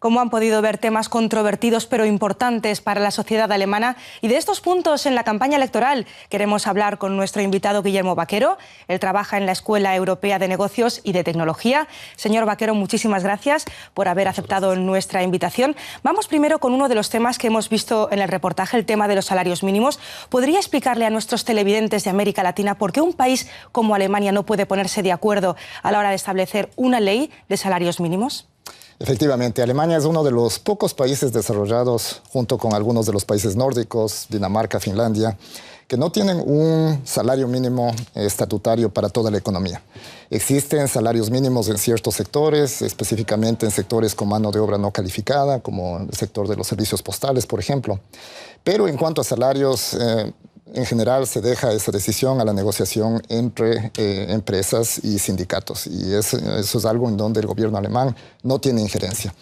Como han podido ver, temas controvertidos pero importantes para la sociedad alemana. Y de estos puntos en la campaña electoral queremos hablar con nuestro invitado Guillermo Vaquero. Él trabaja en la Escuela Europea de Negocios y de Tecnología. Señor Vaquero, muchísimas gracias por haber aceptado nuestra invitación. Vamos primero con uno de los temas que hemos visto en el reportaje, el tema de los salarios mínimos. ¿Podría explicarle a nuestros televidentes de América Latina por qué un país como Alemania no puede ponerse de acuerdo a la hora de establecer una ley de salarios mínimos? Efectivamente, Alemania es uno de los pocos países desarrollados, junto con algunos de los países nórdicos, Dinamarca, Finlandia, que no tienen un salario mínimo estatutario para toda la economía. Existen salarios mínimos en ciertos sectores, específicamente en sectores con mano de obra no calificada, como el sector de los servicios postales, por ejemplo. Pero en cuanto a salarios, en general se deja esa decisión a la negociación entre empresas y sindicatos. Y eso es algo en donde el gobierno alemán no tiene injerencia.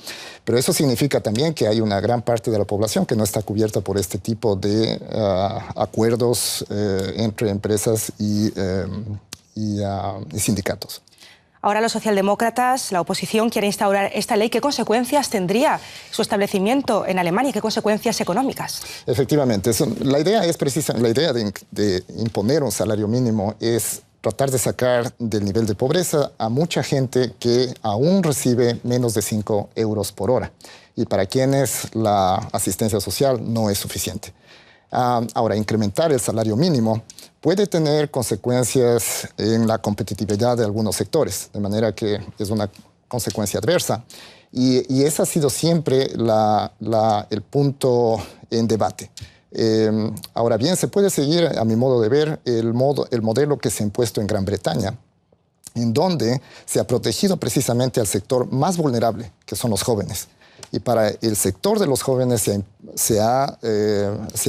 Pero eso significa también que hay una gran parte de la población que no está cubierta por este tipo de acuerdos entre empresas y sindicatos. Ahora los socialdemócratas, la oposición, quiere instaurar esta ley. ¿Qué consecuencias tendría su establecimiento en Alemania y qué consecuencias económicas? Efectivamente, la idea de imponer un salario mínimo es tratar de sacar del nivel de pobreza a mucha gente que aún recibe menos de 5 euros por hora y para quienes la asistencia social no es suficiente. Ahora, incrementar el salario mínimo puede tener consecuencias en la competitividad de algunos sectores, de manera que es una consecuencia adversa. Y ese ha sido siempre el punto en debate. Ahora bien, se puede seguir, a mi modo de ver, el modelo que se ha impuesto en Gran Bretaña, en donde se ha protegido precisamente al sector más vulnerable, que son los jóvenes. Y para el sector de los jóvenes se ha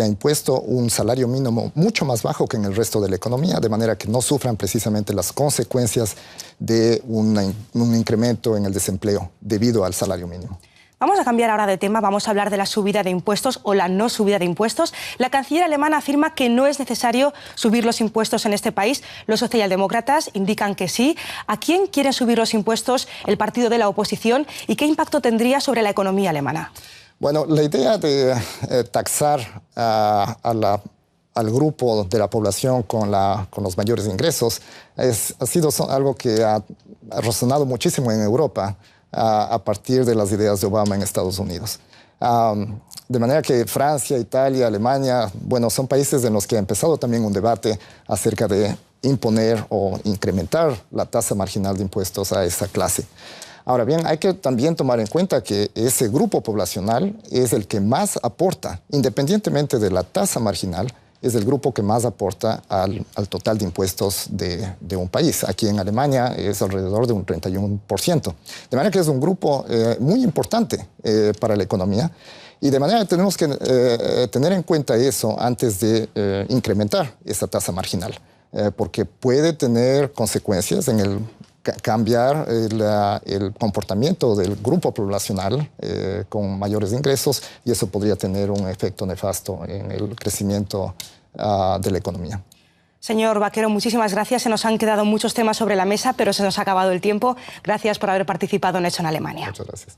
impuesto un salario mínimo mucho más bajo que en el resto de la economía, de manera que no sufran precisamente las consecuencias de un incremento en el desempleo debido al salario mínimo. Vamos a cambiar ahora de tema, vamos a hablar de la subida de impuestos o la no subida de impuestos. La canciller alemana afirma que no es necesario subir los impuestos en este país. Los socialdemócratas indican que sí. ¿A quién quieren subir los impuestos el partido de la oposición y qué impacto tendría sobre la economía alemana? Bueno, la idea de taxar al grupo de la población con los mayores ingresos ha sido algo que ha resonado muchísimo en Europa a partir de las ideas de Obama en Estados Unidos. De manera que Francia, Italia, Alemania, bueno, son países en los que ha empezado también un debate acerca de imponer o incrementar la tasa marginal de impuestos a esa clase. Ahora bien, hay que también tomar en cuenta que ese grupo poblacional es el que más aporta, independientemente de la tasa marginal, es el grupo que más aporta al total de impuestos de un país. Aquí en Alemania es alrededor de un 31%. De manera que es un grupo muy importante para la economía y de manera que tenemos que tener en cuenta eso antes de incrementar esa tasa marginal, porque puede tener consecuencias en el cambiar el comportamiento del grupo poblacional con mayores ingresos y eso podría tener un efecto nefasto en el crecimiento de la economía. Señor Vaquero, muchísimas gracias. Se nos han quedado muchos temas sobre la mesa, pero se nos ha acabado el tiempo. Gracias por haber participado en Hecho en Alemania. Muchas gracias.